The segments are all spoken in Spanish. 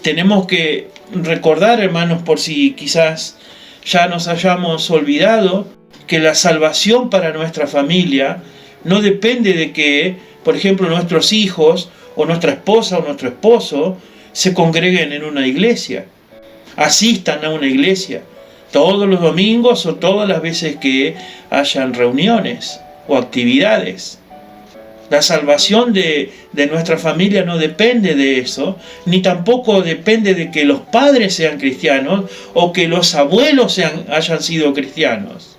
tenemos que recordar, hermanos, por si quizás ya nos hayamos olvidado, que la salvación para nuestra familia no depende de que, por ejemplo, nuestros hijos o nuestra esposa o nuestro esposo se congreguen en una iglesia, asistan a una iglesia todos los domingos o todas las veces que hayan reuniones o actividades. La salvación de nuestra familia no depende de eso, ni tampoco depende de que los padres sean cristianos o que los abuelos hayan sido cristianos.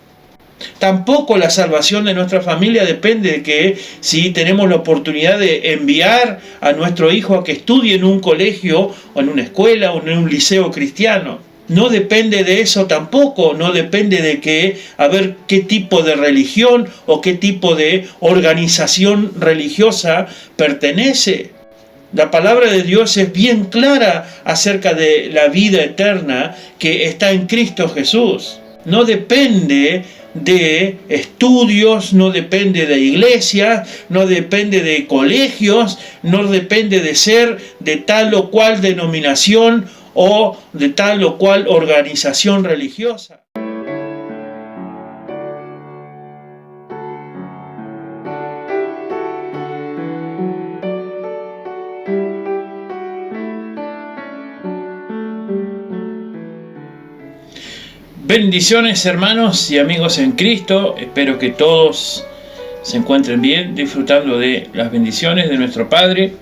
Tampoco la salvación de nuestra familia depende de que si tenemos la oportunidad de enviar a nuestro hijo a que estudie en un colegio o en una escuela o en un liceo cristiano. No depende de eso tampoco, no depende de que, a ver qué tipo de religión o qué tipo de organización religiosa pertenece. La palabra de Dios es bien clara acerca de la vida eterna que está en Cristo Jesús. No depende de estudios, no depende de iglesias, no depende de colegios, no depende de ser de tal o cual denominación o de tal o cual organización religiosa. Bendiciones, hermanos y amigos en Cristo. Espero que todos se encuentren bien, disfrutando de las bendiciones de nuestro Padre.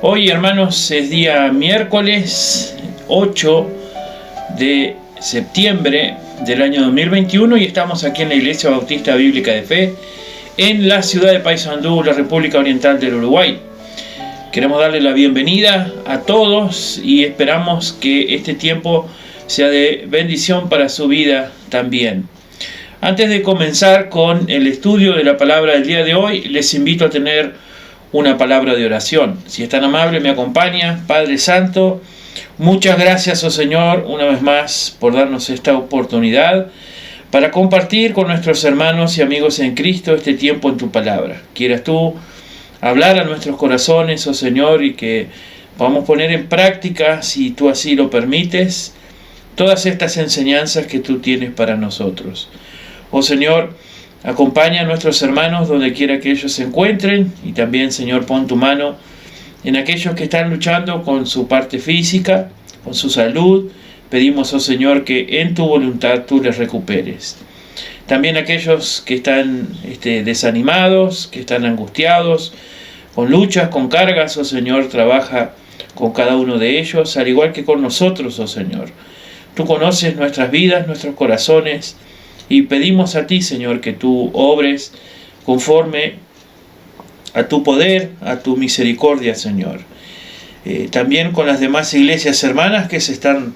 Hoy, hermanos, es día miércoles 8 de septiembre del año 2021 y estamos aquí en la Iglesia Bautista Bíblica de Fe en la ciudad de Paysandú, la República Oriental del Uruguay. Queremos darle la bienvenida a todos y esperamos que este tiempo sea de bendición para su vida también. Antes de comenzar con el estudio de la palabra del día de hoy, les invito a tener una palabra de oración. Si es tan amable, me acompaña. Padre Santo, muchas gracias, oh Señor, una vez más por darnos esta oportunidad para compartir con nuestros hermanos y amigos en Cristo este tiempo en tu palabra. Quieras tú hablar a nuestros corazones, oh Señor, y que podamos poner en práctica, si tú así lo permites, todas estas enseñanzas que tú tienes para nosotros. Oh Señor, acompaña a nuestros hermanos donde quiera que ellos se encuentren y también, Señor, pon tu mano en aquellos que están luchando con su parte física, con su salud. Pedimos, oh Señor, que en tu voluntad tú les recuperes. También aquellos que están desanimados, que están angustiados, con luchas, con cargas, oh Señor, trabaja con cada uno de ellos, al igual que con nosotros, oh Señor. Tú conoces nuestras vidas, nuestros corazones, y pedimos a ti, Señor, que tú obres conforme a tu poder, a tu misericordia, Señor. También con las demás iglesias hermanas que se están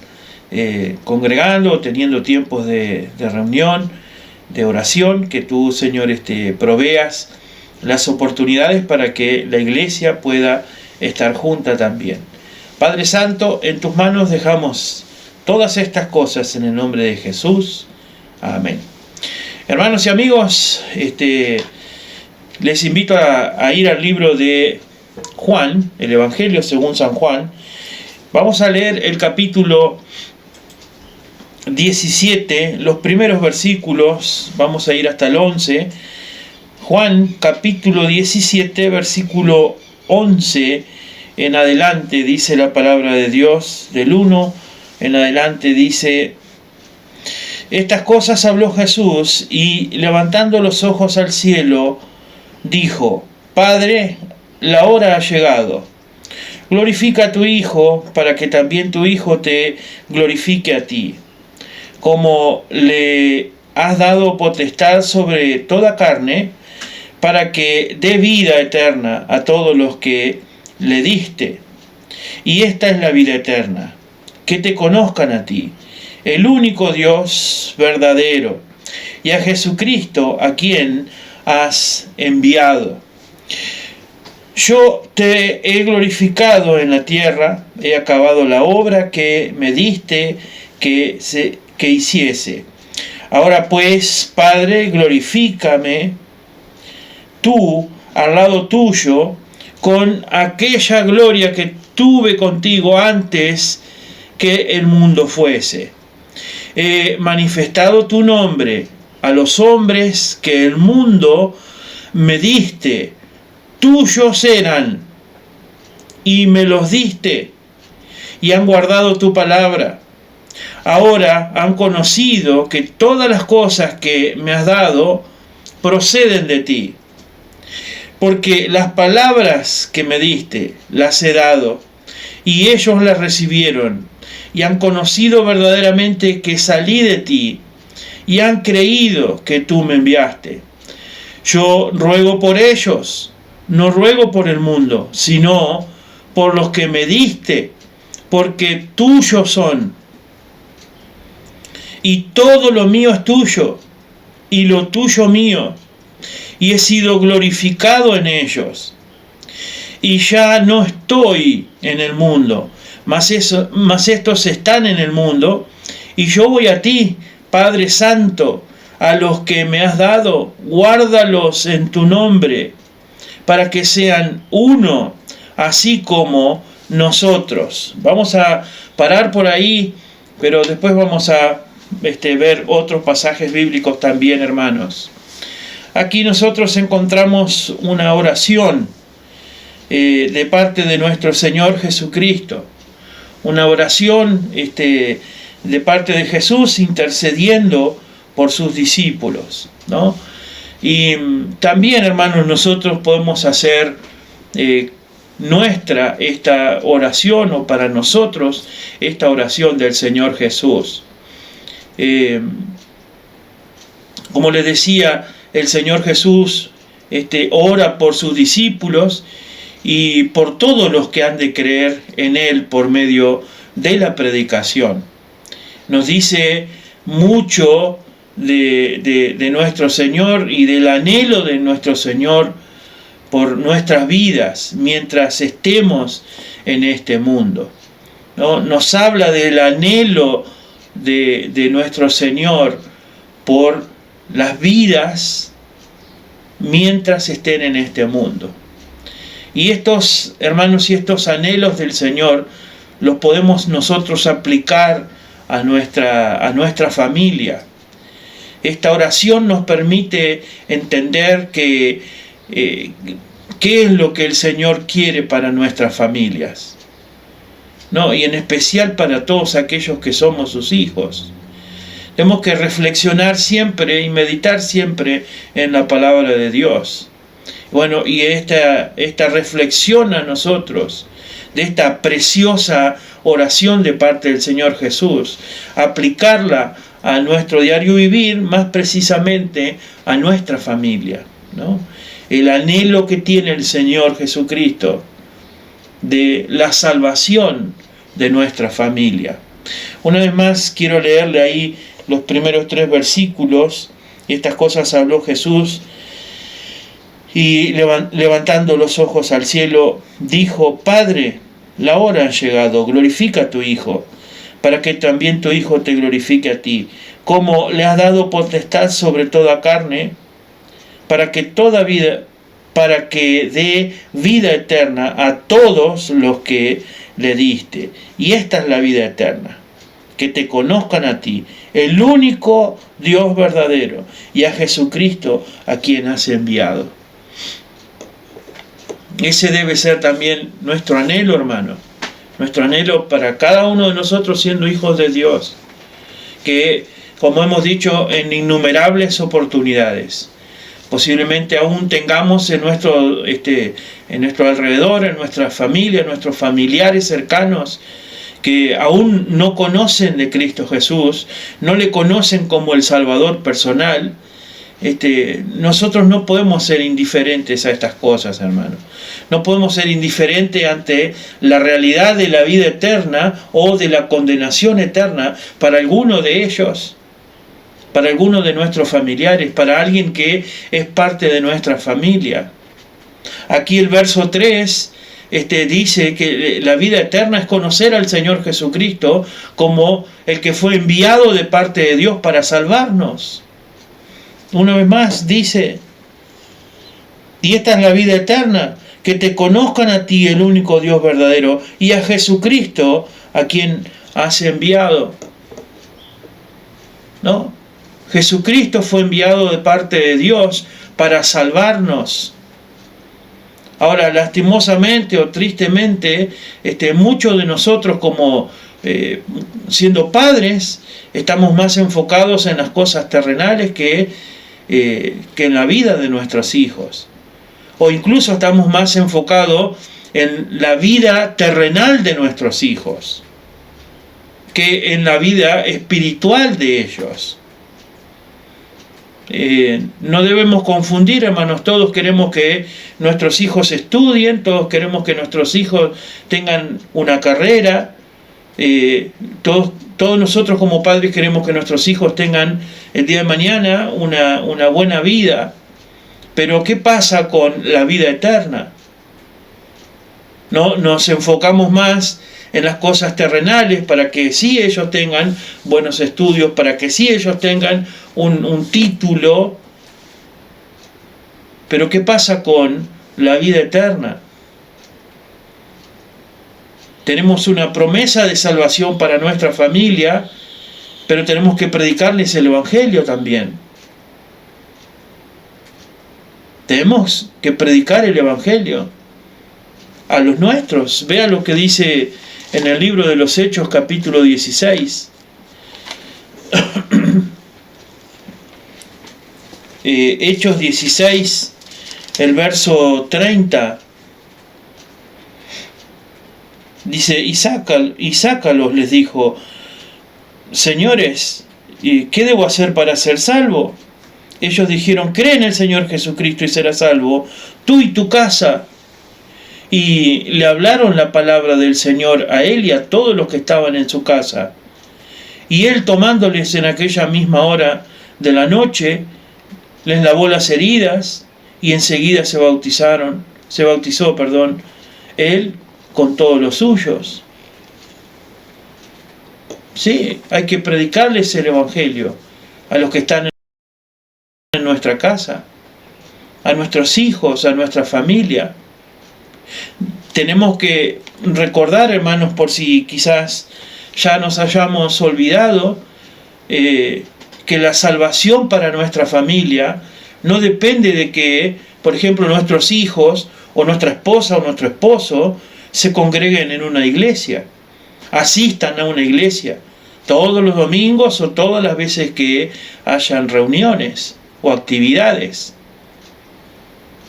congregando, teniendo tiempos de reunión, de oración, que tú, Señor, proveas las oportunidades para que la iglesia pueda estar junta también. Padre Santo, en tus manos dejamos todas estas cosas en el nombre de Jesús. Amén. Hermanos y amigos, les invito a ir al libro de Juan, el Evangelio según San Juan. Vamos a leer el capítulo 17, los primeros versículos, vamos a ir hasta el 11. Juan capítulo 17, versículo 11 en adelante, dice la palabra de Dios. Del 1 en adelante dice: estas cosas habló Jesús y, levantando los ojos al cielo, dijo: Padre, la hora ha llegado. Glorifica a tu Hijo, para que también tu Hijo te glorifique a ti. Como le has dado potestad sobre toda carne, para que dé vida eterna a todos los que le diste. Y esta es la vida eterna, que te conozcan a ti, el único Dios verdadero, y a Jesucristo, a quien has enviado. Yo te he glorificado en la tierra, he acabado la obra que me diste que hiciese. Ahora pues, Padre, glorifícame tú al lado tuyo con aquella gloria que tuve contigo antes que el mundo fuese. He manifestado tu nombre a los hombres que el mundo me diste. Tuyos eran, y me los diste, y han guardado tu palabra. Ahora han conocido que todas las cosas que me has dado proceden de ti, porque las palabras que me diste las he dado, y ellos las recibieron, y han conocido verdaderamente que salí de ti, y han creído que tú me enviaste. Yo ruego por ellos, no ruego por el mundo, sino por los que me diste, porque tuyos son. Y todo lo mío es tuyo, y lo tuyo mío, y he sido glorificado en ellos. Y ya no estoy en el mundo, mas estos están en el mundo, y yo voy a ti, Padre Santo, a los que me has dado, guárdalos en tu nombre, para que sean uno, así como nosotros. Vamos a parar por ahí, pero después vamos a ver otros pasajes bíblicos también, hermanos. Aquí nosotros encontramos una oración de parte de nuestro Señor Jesucristo, una oración de parte de Jesús intercediendo por sus discípulos, ¿no? Y también, hermanos, nosotros podemos hacer nuestra esta oración, o para nosotros esta oración del Señor Jesús. Como les decía, el Señor Jesús ora por sus discípulos y por todos los que han de creer en Él por medio de la predicación. Nos dice mucho de nuestro Señor y del anhelo de nuestro Señor por nuestras vidas mientras estemos en este mundo, ¿no? Nos habla del anhelo de nuestro Señor por las vidas mientras estén en este mundo. Y estos, hermanos, y estos anhelos del Señor los podemos nosotros aplicar a nuestra familia. Esta oración nos permite entender qué es lo que el Señor quiere para nuestras familias, ¿no? Y en especial para todos aquellos que somos sus hijos. Tenemos que reflexionar siempre y meditar siempre en la palabra de Dios. Bueno, y esta reflexión a nosotros, de esta preciosa oración de parte del Señor Jesús, aplicarla a nuestro diario vivir, más precisamente a nuestra familia, ¿no? El anhelo que tiene el Señor Jesucristo de la salvación de nuestra familia. Una vez más quiero leerle ahí los primeros 3 versículos. Y estas cosas habló Jesús, y levantando los ojos al cielo, dijo: Padre, la hora ha llegado, glorifica a tu Hijo, para que también tu Hijo te glorifique a ti, como le has dado potestad sobre toda carne, para que dé vida eterna a todos los que le diste. Y esta es la vida eterna, que te conozcan a ti, el único Dios verdadero, y a Jesucristo, a quien has enviado. Ese debe ser también nuestro anhelo, hermano. Nuestro anhelo para cada uno de nosotros siendo hijos de Dios. Que, como hemos dicho, en innumerables oportunidades, posiblemente aún tengamos en nuestro alrededor, en nuestra familia, en nuestros familiares cercanos, que aún no conocen de Cristo Jesús, no le conocen como el Salvador personal. Nosotros no podemos ser indiferentes a estas cosas, hermano. No podemos ser indiferentes ante la realidad de la vida eterna o de la condenación eterna para alguno de ellos, para alguno de nuestros familiares, para alguien que es parte de nuestra familia. Aquí el verso 3 dice que la vida eterna es conocer al Señor Jesucristo como el que fue enviado de parte de Dios para salvarnos. Una vez más dice: y esta es la vida eterna, que te conozcan a ti, el único Dios verdadero, y a Jesucristo, a quien has enviado. ¿No? Jesucristo fue enviado de parte de Dios para salvarnos. Ahora, lastimosamente o tristemente, muchos de nosotros como siendo padres, estamos más enfocados en las cosas terrenales que en la vida de nuestros hijos. O incluso estamos más enfocados en la vida terrenal de nuestros hijos que en la vida espiritual de ellos. No debemos confundir, hermanos. Todos queremos que nuestros hijos estudien, todos queremos que nuestros hijos tengan una carrera, todos nosotros como padres queremos que nuestros hijos tengan el día de mañana una buena vida. Pero ¿qué pasa con la vida eterna? ¿No? Nos enfocamos más en las cosas terrenales para que sí ellos tengan buenos estudios, para que sí ellos tengan un título. Pero ¿qué pasa con la vida eterna? Tenemos una promesa de salvación para nuestra familia, pero tenemos que predicarles el Evangelio también. Tenemos que predicar el Evangelio a los nuestros. Vea lo que dice en el libro de los Hechos, capítulo 16. Hechos 16, el verso 30. Dice, y sácalos, les dijo, señores, ¿qué debo hacer para ser salvo? Ellos dijeron, cree en el Señor Jesucristo y serás salvo, tú y tu casa. Y le hablaron la palabra del Señor a él y a todos los que estaban en su casa. Y él, tomándoles en aquella misma hora de la noche, les lavó las heridas y enseguida se bautizó, él con todos los suyos. Sí, hay que predicarles el Evangelio a los que están en nuestra casa, a nuestros hijos, a nuestra familia. Tenemos que recordar, hermanos, por si quizás ya nos hayamos olvidado, que la salvación para nuestra familia no depende de que, por ejemplo, nuestros hijos o nuestra esposa o nuestro esposo se congreguen en una iglesia, asistan a una iglesia todos los domingos o todas las veces que hayan reuniones o actividades.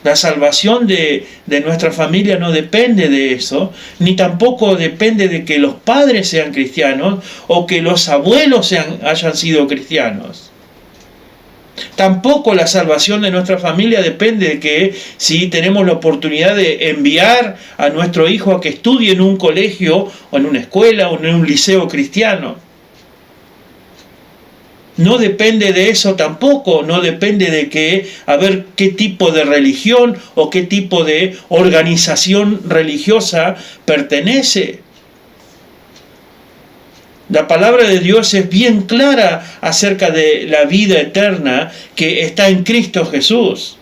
La salvación de nuestra familia no depende de eso, ni tampoco depende de que los padres sean cristianos o que los abuelos hayan sido cristianos. Tampoco la salvación de nuestra familia depende de que si tenemos la oportunidad de enviar a nuestro hijo a que estudie en un colegio o en una escuela o en un liceo cristiano. No depende de eso tampoco, no depende de a ver qué tipo de religión o qué tipo de organización religiosa pertenece. La palabra de Dios es bien clara acerca de la vida eterna que está en Cristo Jesús.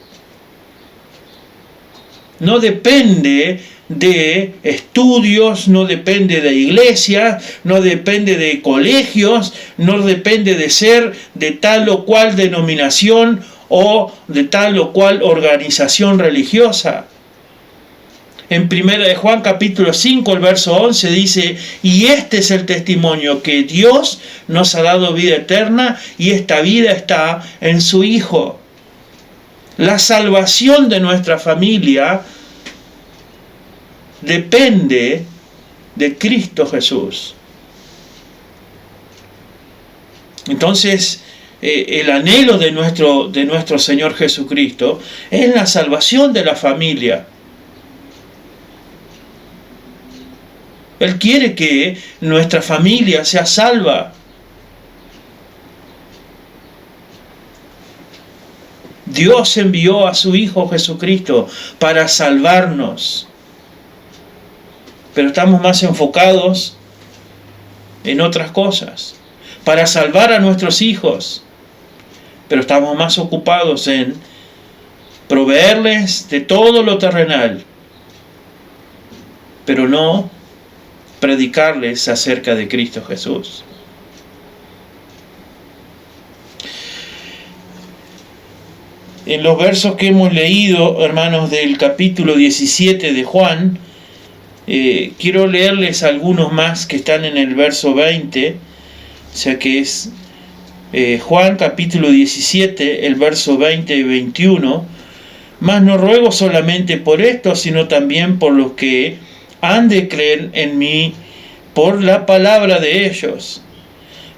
No depende de estudios, no depende de iglesias, no depende de colegios, no depende de ser de tal o cual denominación o de tal o cual organización religiosa. En 1 de Juan capítulo 5, el verso 11 dice, y este es el testimonio que Dios nos ha dado vida eterna y esta vida está en su Hijo. La salvación de nuestra familia depende de Cristo Jesús. Entonces, el anhelo de nuestro Señor Jesucristo es la salvación de la familia. Él quiere que nuestra familia sea salva. Dios envió a su Hijo Jesucristo para salvarnos. Pero estamos más enfocados en otras cosas. Para salvar a nuestros hijos. Pero estamos más ocupados en proveerles de todo lo terrenal pero no predicarles acerca de Cristo Jesús. En los versos que hemos leído, hermanos, del capítulo 17 de Juan, quiero leerles algunos más que están en el verso 20, o sea que es Juan capítulo 17, el verso 20 y 21. Mas no ruego solamente por esto, sino también por los que han de creer en mí por la palabra de ellos,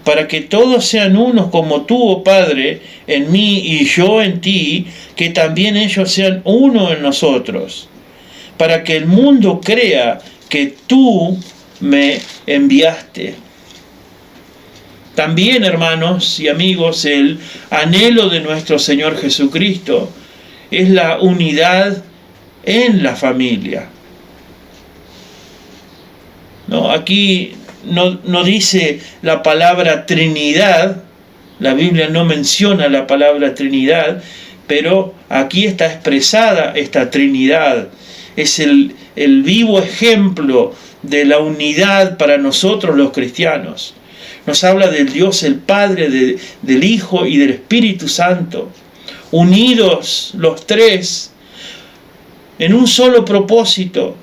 para que todos sean unos como tú, oh Padre, en mí y yo en ti, que también ellos sean uno en nosotros, para que el mundo crea que tú me enviaste. También, hermanos y amigos, el anhelo de nuestro Señor Jesucristo es la unidad en la familia. ¿No? Aquí no dice la palabra Trinidad, la Biblia no menciona la palabra Trinidad, pero aquí está expresada esta Trinidad. Es el vivo ejemplo de la unidad para nosotros los cristianos. Nos habla del Dios el Padre, del Hijo y del Espíritu Santo, unidos los tres en un solo propósito,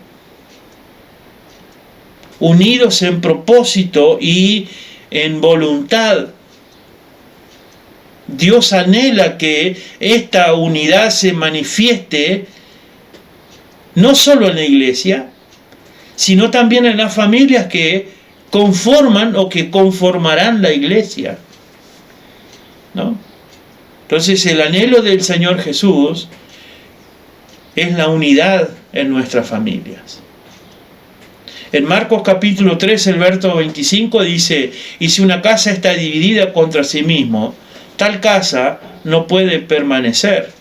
unidos en propósito y en voluntad. Dios anhela que esta unidad se manifieste no solo en la iglesia, sino también en las familias que conforman o que conformarán la iglesia, ¿no? Entonces el anhelo del Señor Jesús es la unidad en nuestras familias. En Marcos capítulo 3, el verso 25 dice: y si una casa está dividida contra sí mismo, tal casa no puede permanecer.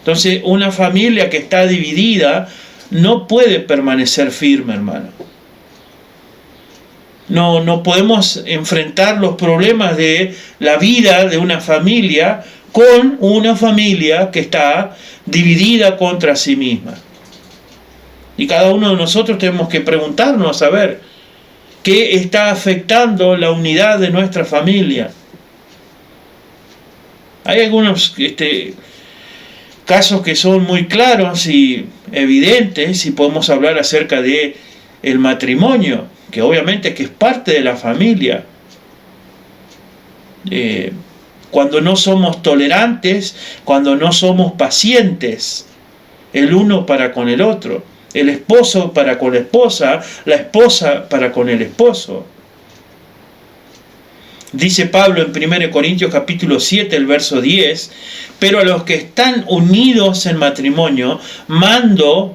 Entonces una familia que está dividida no puede permanecer firme, hermano. No podemos enfrentar los problemas de la vida de una familia con una familia que está dividida contra sí misma. Y cada uno de nosotros tenemos que preguntarnos a ver qué está afectando la unidad de nuestra familia. Hay algunos casos que son muy claros y evidentes, y podemos hablar acerca de el matrimonio, que obviamente que es parte de la familia. Cuando no somos tolerantes, cuando no somos pacientes el uno para con el otro, el esposo para con la esposa para con el esposo. Dice Pablo en 1 Corintios capítulo 7, el verso 10, pero a los que están unidos en matrimonio, mando,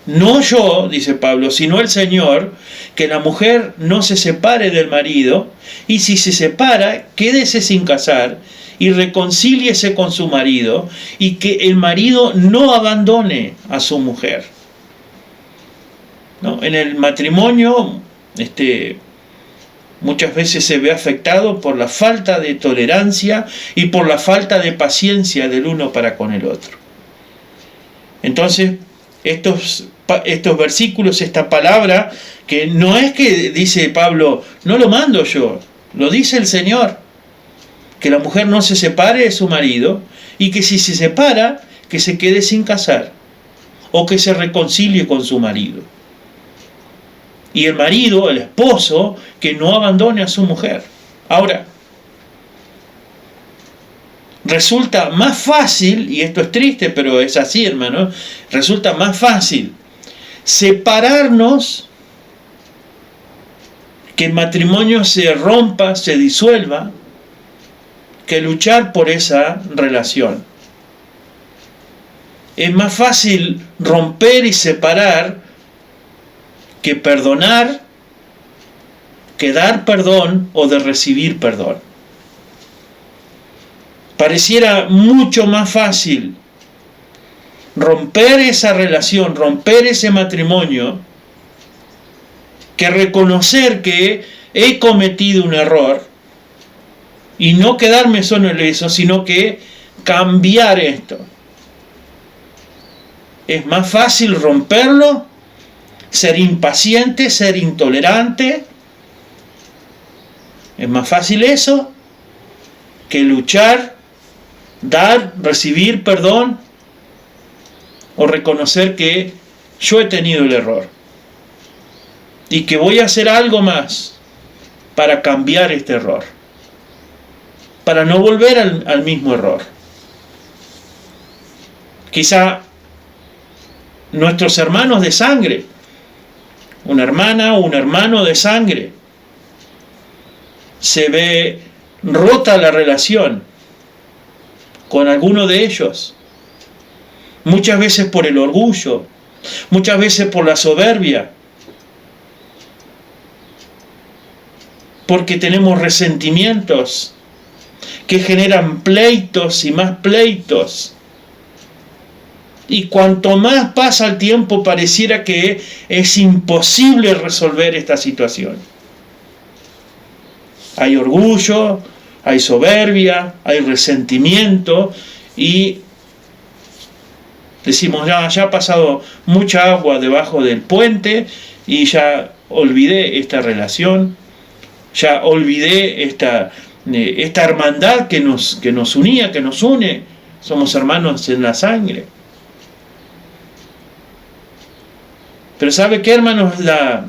no yo, dice Pablo, sino el Señor, que la mujer no se separe del marido, y si se separa, quédese sin casar, y reconcíliese con su marido, y que el marido no abandone a su mujer. ¿No? En el matrimonio, muchas veces se ve afectado por la falta de tolerancia y por la falta de paciencia del uno para con el otro. Entonces, estos versículos, esta palabra, que no es que dice Pablo, no lo mando yo, lo dice el Señor, que la mujer no se separe de su marido, y que si se separa, que se quede sin casar, o que se reconcilie con su marido. Y el marido, el esposo, que no abandone a su mujer. Ahora, resulta más fácil, y esto es triste, pero es así, hermano, resulta más fácil separarnos, que el matrimonio se rompa, se disuelva, que luchar por esa relación. Es más fácil romper y separar que perdonar, que dar perdón o de recibir perdón. Pareciera mucho más fácil romper esa relación, romper ese matrimonio, que reconocer que he cometido un error y no quedarme solo en eso, sino que cambiar esto. Es más fácil romperlo ser impaciente, ser intolerante. Es más fácil eso que luchar, dar, recibir perdón o reconocer que yo he tenido el error y que voy a hacer algo más para cambiar este error, para no volver al mismo error. Quizá nuestros hermanos de sangre, una hermana o un hermano de sangre, se ve rota la relación con alguno de ellos, muchas veces por el orgullo, muchas veces por la soberbia, porque tenemos resentimientos que generan pleitos y más pleitos. Y cuanto más pasa el tiempo, pareciera que es imposible resolver esta situación. Hay orgullo, hay soberbia, hay resentimiento y decimos, ya ha pasado mucha agua debajo del puente y ya olvidé esta relación, ya olvidé esta hermandad que nos unía, que nos une. Somos hermanos en la sangre. Pero ¿sabe qué, hermanos? La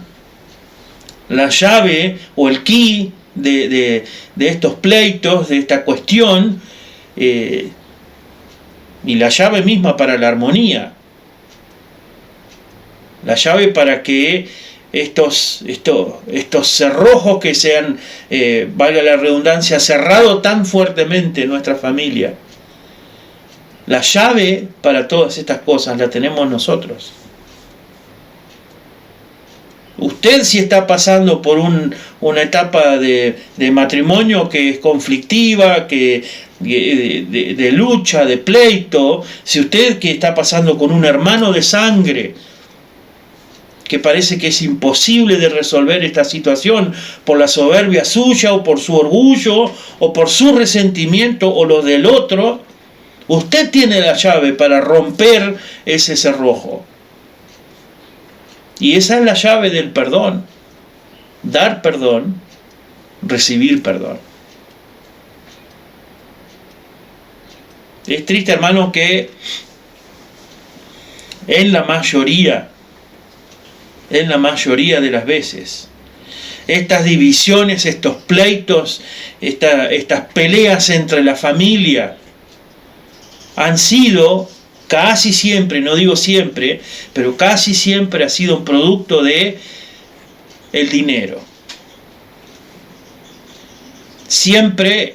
llave o el key de estos pleitos, de esta cuestión, y la llave misma para la armonía, la llave para que estos cerrojos que se han, valga la redundancia, cerrado tan fuertemente en nuestra familia, la llave para todas estas cosas la tenemos nosotros. Usted, si está pasando por una etapa de matrimonio que es conflictiva, de lucha, de pleito, si usted que está pasando con un hermano de sangre, que parece que es imposible de resolver esta situación por la soberbia suya o por su orgullo o por su resentimiento o lo del otro, usted tiene la llave para romper ese cerrojo. Y esa es la llave del perdón. Dar perdón, recibir perdón. Es triste, hermano, que en la mayoría de las veces, estas divisiones, estos pleitos, estas peleas entre la familia han sido casi siempre, no digo siempre, pero casi siempre ha sido un producto de el dinero. Siempre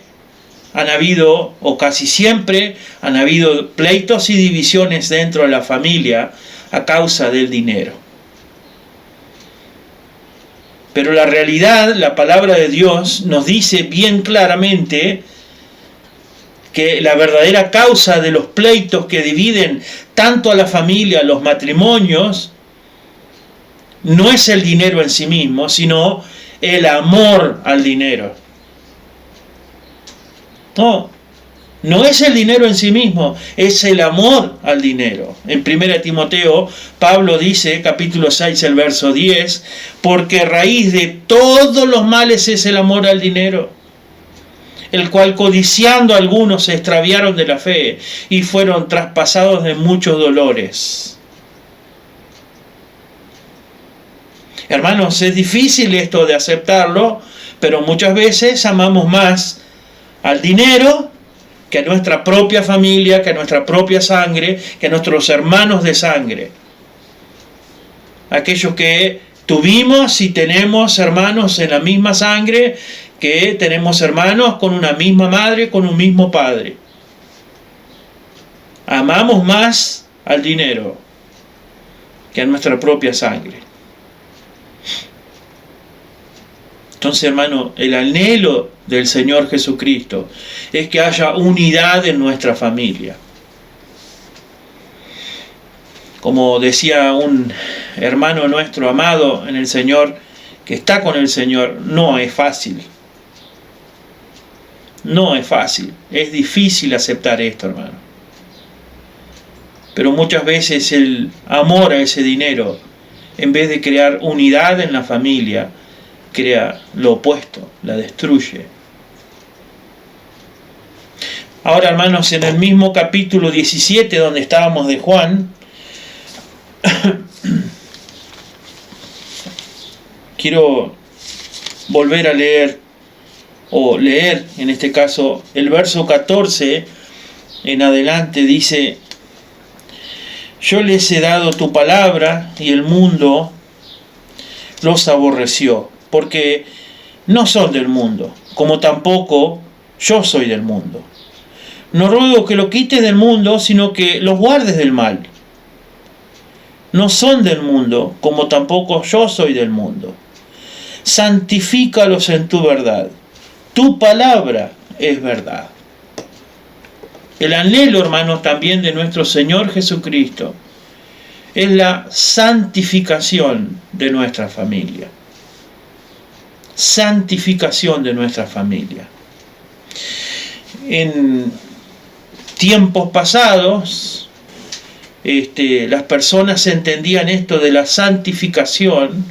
han habido, o casi siempre, han habido pleitos y divisiones dentro de la familia a causa del dinero. Pero la realidad, la palabra de Dios nos dice bien claramente que la verdadera causa de los pleitos que dividen tanto a la familia, a los matrimonios, no es el dinero en sí mismo, sino el amor al dinero. No es el dinero en sí mismo, es el amor al dinero. En 1 Timoteo, Pablo dice, capítulo 6, el verso 10, porque raíz de todos los males es el amor al dinero, el cual codiciando algunos se extraviaron de la fe y fueron traspasados de muchos dolores. Hermanos, es difícil esto de aceptarlo, pero muchas veces amamos más al dinero que a nuestra propia familia, que a nuestra propia sangre, que a nuestros hermanos de sangre. Aquellos que tuvimos y tenemos hermanos en la misma sangre, que tenemos hermanos con una misma madre, con un mismo padre. Amamos más al dinero que a nuestra propia sangre. Entonces, hermano, el anhelo del Señor Jesucristo es que haya unidad en nuestra familia. Como decía un hermano nuestro amado en el Señor, que está con el Señor, no es fácil. No es fácil, es difícil aceptar esto, hermano. Pero muchas veces el amor a ese dinero en vez de crear unidad en la familia, crea lo opuesto, la destruye. Ahora, hermanos, en el mismo capítulo 17 donde estábamos de Juan, quiero volver a leer, o leer en este caso, el verso 14 en adelante. Dice: yo les he dado tu palabra y el mundo los aborreció, porque no son del mundo, como tampoco yo soy del mundo. No ruego que lo quites del mundo, sino que los guardes del mal. No son del mundo, como tampoco yo soy del mundo. Santifícalos en tu verdad. Tu palabra es verdad. El anhelo, hermanos, también de nuestro Señor Jesucristo es la santificación de nuestra familia. Santificación de nuestra familia. En tiempos pasados, las personas entendían esto de la santificación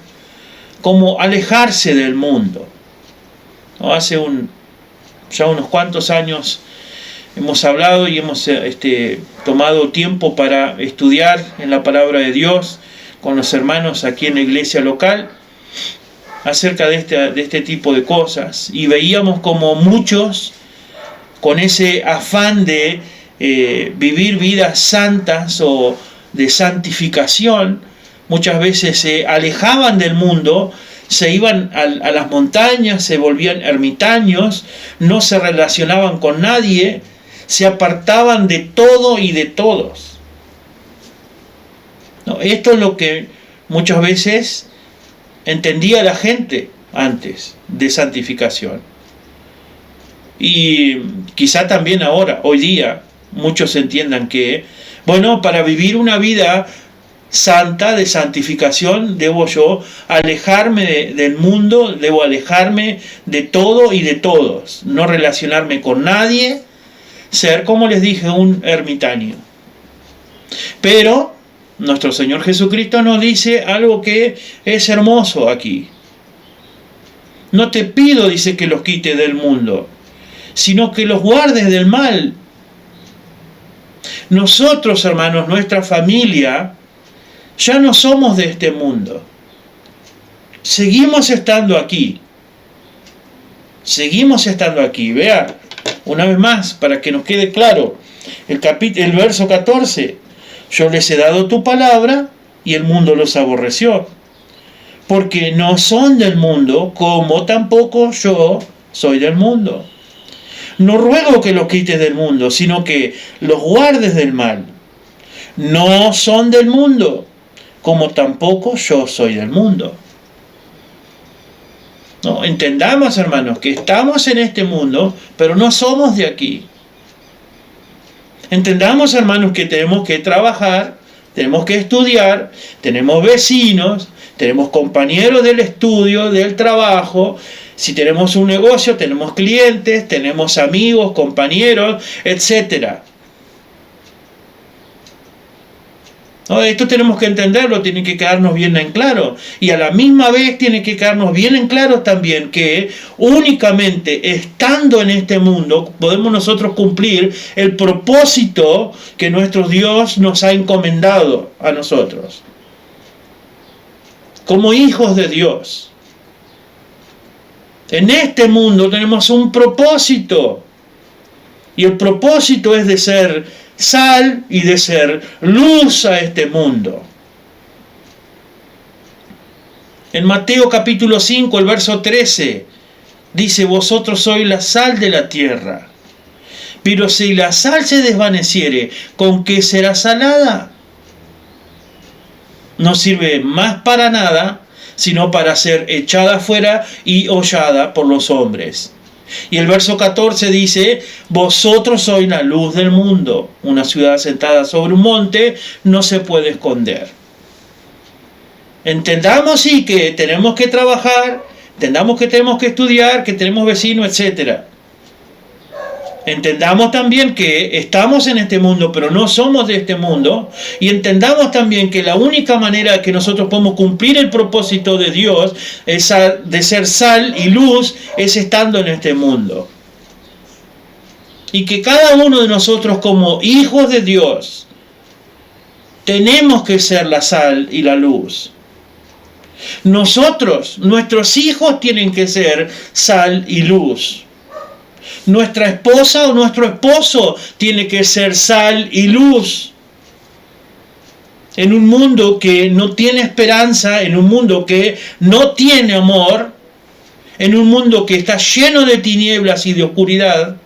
como alejarse del mundo. Hace ya unos cuantos años hemos hablado y hemos tomado tiempo para estudiar en la palabra de Dios con los hermanos aquí en la iglesia local acerca de este tipo de cosas, y veíamos como muchos, con ese afán de vivir vidas santas o de santificación, muchas veces se alejaban del mundo, se iban a las montañas, se volvían ermitaños, no se relacionaban con nadie, se apartaban de todo y de todos. No, esto es lo que muchas veces entendía la gente antes de santificación. Y quizá también ahora, hoy día, muchos entiendan que, bueno, para vivir una vida santa, de santificación, debo yo alejarme del mundo, debo alejarme de todo y de todos, no relacionarme con nadie, ser, como les dije, un ermitaño. Pero nuestro Señor Jesucristo nos dice algo que es hermoso aquí. No te pido, dice, que los quites del mundo, sino que los guardes del mal. Nosotros, hermanos, nuestra familia, ya no somos de este mundo. Seguimos estando aquí. Seguimos estando aquí. Vea, una vez más, para que nos quede claro, el verso 14. Yo les he dado tu palabra y el mundo los aborreció, porque no son del mundo, como tampoco yo soy del mundo. No ruego que los quites del mundo, sino que los guardes del mal. No son del mundo, como tampoco yo soy del mundo. No, entendamos, hermanos, que estamos en este mundo, pero no somos de aquí. Entendamos, hermanos, que tenemos que trabajar, tenemos que estudiar, tenemos vecinos, tenemos compañeros del estudio, del trabajo. Si tenemos un negocio, tenemos clientes, tenemos amigos, compañeros, etc. ¿No? Esto tenemos que entenderlo, tiene que quedarnos bien en claro. Y a la misma vez tiene que quedarnos bien en claro también que únicamente estando en este mundo podemos nosotros cumplir el propósito que nuestro Dios nos ha encomendado a nosotros. Como hijos de Dios. En este mundo tenemos un propósito. Y el propósito es de ser sal y de ser luz a este mundo. En Mateo capítulo 5, el verso 13, dice: vosotros sois la sal de la tierra. Pero si la sal se desvaneciere, ¿con qué será salada? No sirve más para nada, sino para ser echada fuera y hollada por los hombres. Y el verso 14 dice: vosotros sois la luz del mundo. Una ciudad sentada sobre un monte no se puede esconder. Entendamos sí que tenemos que trabajar, entendamos que tenemos que estudiar, que tenemos vecinos, etc. Entendamos también que estamos en este mundo, pero no somos de este mundo. Y entendamos también que la única manera que nosotros podemos cumplir el propósito de Dios de ser sal y luz es estando en este mundo. Y que cada uno de nosotros como hijos de Dios tenemos que ser la sal y la luz. Nuestros hijos tienen que ser sal y luz. Nuestra esposa o nuestro esposo tiene que ser sal y luz. En un mundo que no tiene esperanza, en un mundo que no tiene amor, en un mundo que está lleno de tinieblas y de oscuridad,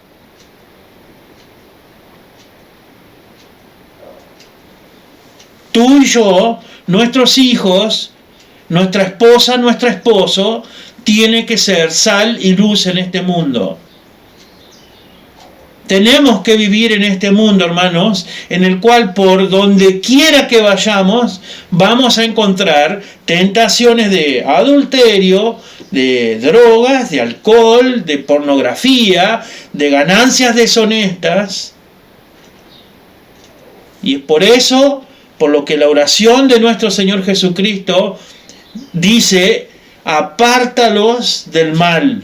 tú y yo, nuestros hijos, nuestra esposa, nuestro esposo, tiene que ser sal y luz en este mundo. Tenemos que vivir en este mundo, hermanos, en el cual por donde quiera que vayamos, vamos a encontrar tentaciones de adulterio, de drogas, de alcohol, de pornografía, de ganancias deshonestas. Y es por eso, por lo que la oración de nuestro Señor Jesucristo dice, apártalos del mal.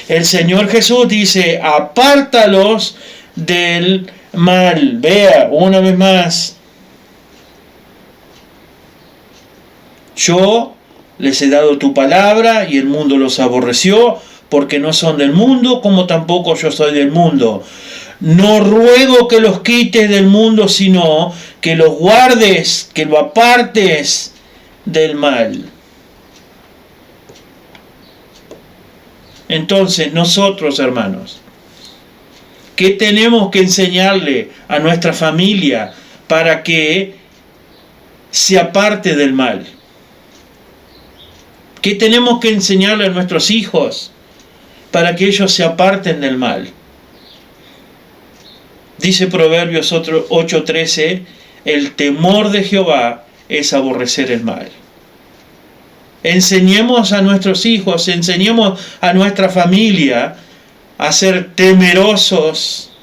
El Señor Jesús dice, apártalos del mal. Vea, una vez más. Yo les he dado tu palabra y el mundo los aborreció, porque no son del mundo, como tampoco yo soy del mundo. No ruego que los quites del mundo, sino que los guardes, que lo apartes del mal. Entonces nosotros, hermanos, ¿qué tenemos que enseñarle a nuestra familia para que se aparte del mal? ¿Qué tenemos que enseñarle a nuestros hijos para que ellos se aparten del mal? Dice Proverbios 8:13, el temor de Jehová es aborrecer el mal. Enseñemos a nuestros hijos, enseñemos a nuestra familia a ser temerosos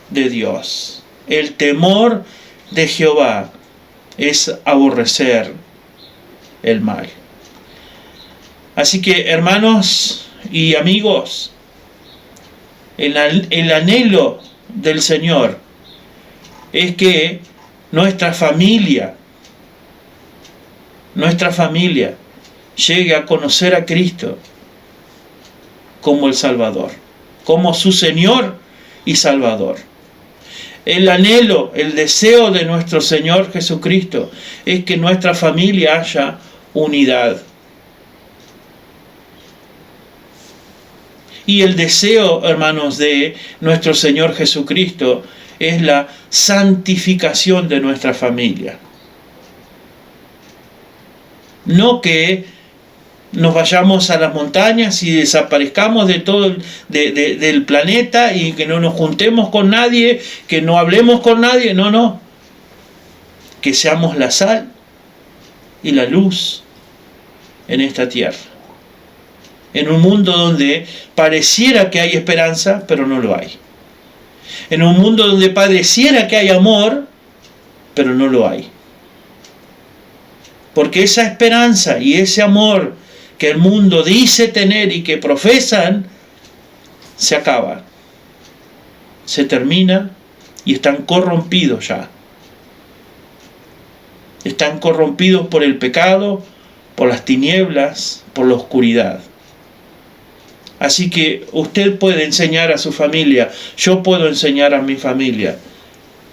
de Dios. El temor de Jehová es aborrecer el mal. Así que, hermanos y amigos, el anhelo del Señor es que nuestra familia llegue a conocer a Cristo como el Salvador, como su Señor y Salvador. El anhelo, el deseo de nuestro Señor Jesucristo es que en nuestra familia haya unidad. Y el deseo, hermanos, de nuestro Señor Jesucristo es la santificación de nuestra familia. No que nos vayamos a las montañas y desaparezcamos de todo del planeta y que no nos juntemos con nadie, que no hablemos con nadie. No. Que seamos la sal y la luz en esta tierra. En un mundo donde pareciera que hay esperanza, pero no lo hay. En un mundo donde pareciera que hay amor, pero no lo hay. Porque esa esperanza y ese amor que el mundo dice tener y que profesan, se acaba, se termina y están corrompidos ya. Están corrompidos por el pecado, por las tinieblas, por la oscuridad. Así que usted puede enseñar a su familia, yo puedo enseñar a mi familia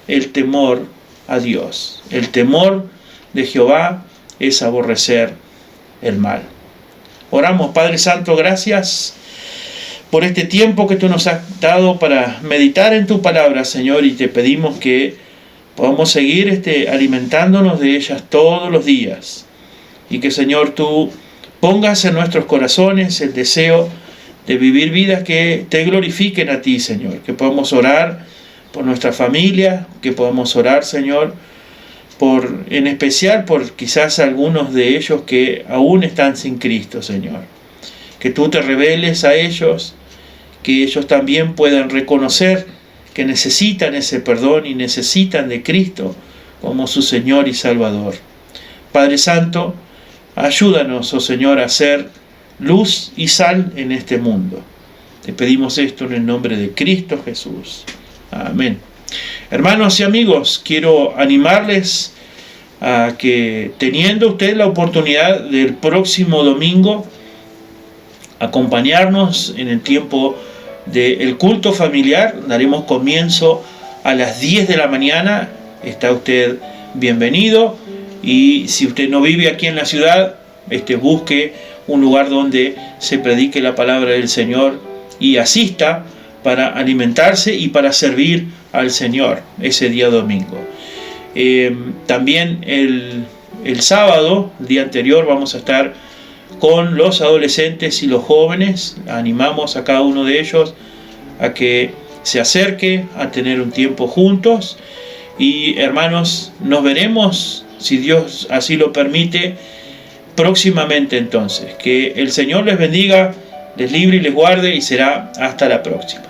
el temor a Dios. El temor de Jehová es aborrecer el mal. Oramos, Padre Santo, gracias por este tiempo que tú nos has dado para meditar en tu palabra, Señor, y te pedimos que podamos seguir alimentándonos de ellas todos los días. Y que, Señor, tú pongas en nuestros corazones el deseo de vivir vidas que te glorifiquen a ti, Señor. Que podamos orar por nuestra familia, que podamos orar, Señor, en especial por quizás algunos de ellos que aún están sin Cristo, Señor. Que tú te reveles a ellos que ellos también puedan reconocer que necesitan ese perdón y necesitan de Cristo como su Señor y Salvador. Padre Santo, ayúdanos, oh Señor, a ser luz y sal en este mundo. Te pedimos esto en el nombre de Cristo Jesús. Amén. Hermanos y amigos, quiero animarles a que, teniendo usted la oportunidad del próximo domingo, acompañarnos en el tiempo del culto familiar. Daremos comienzo a las 10 de la mañana. Está usted bienvenido. Y si usted no vive aquí en la ciudad, busque un lugar donde se predique la palabra del Señor y asista para alimentarse y para servir al Señor ese día domingo. También el sábado, el día anterior, vamos a estar con los adolescentes y los jóvenes. Animamos a cada uno de ellos a que se acerque a tener un tiempo juntos. Y hermanos, nos veremos, si Dios así lo permite, próximamente entonces. Que el Señor les bendiga, les libre y les guarde, y será hasta la próxima.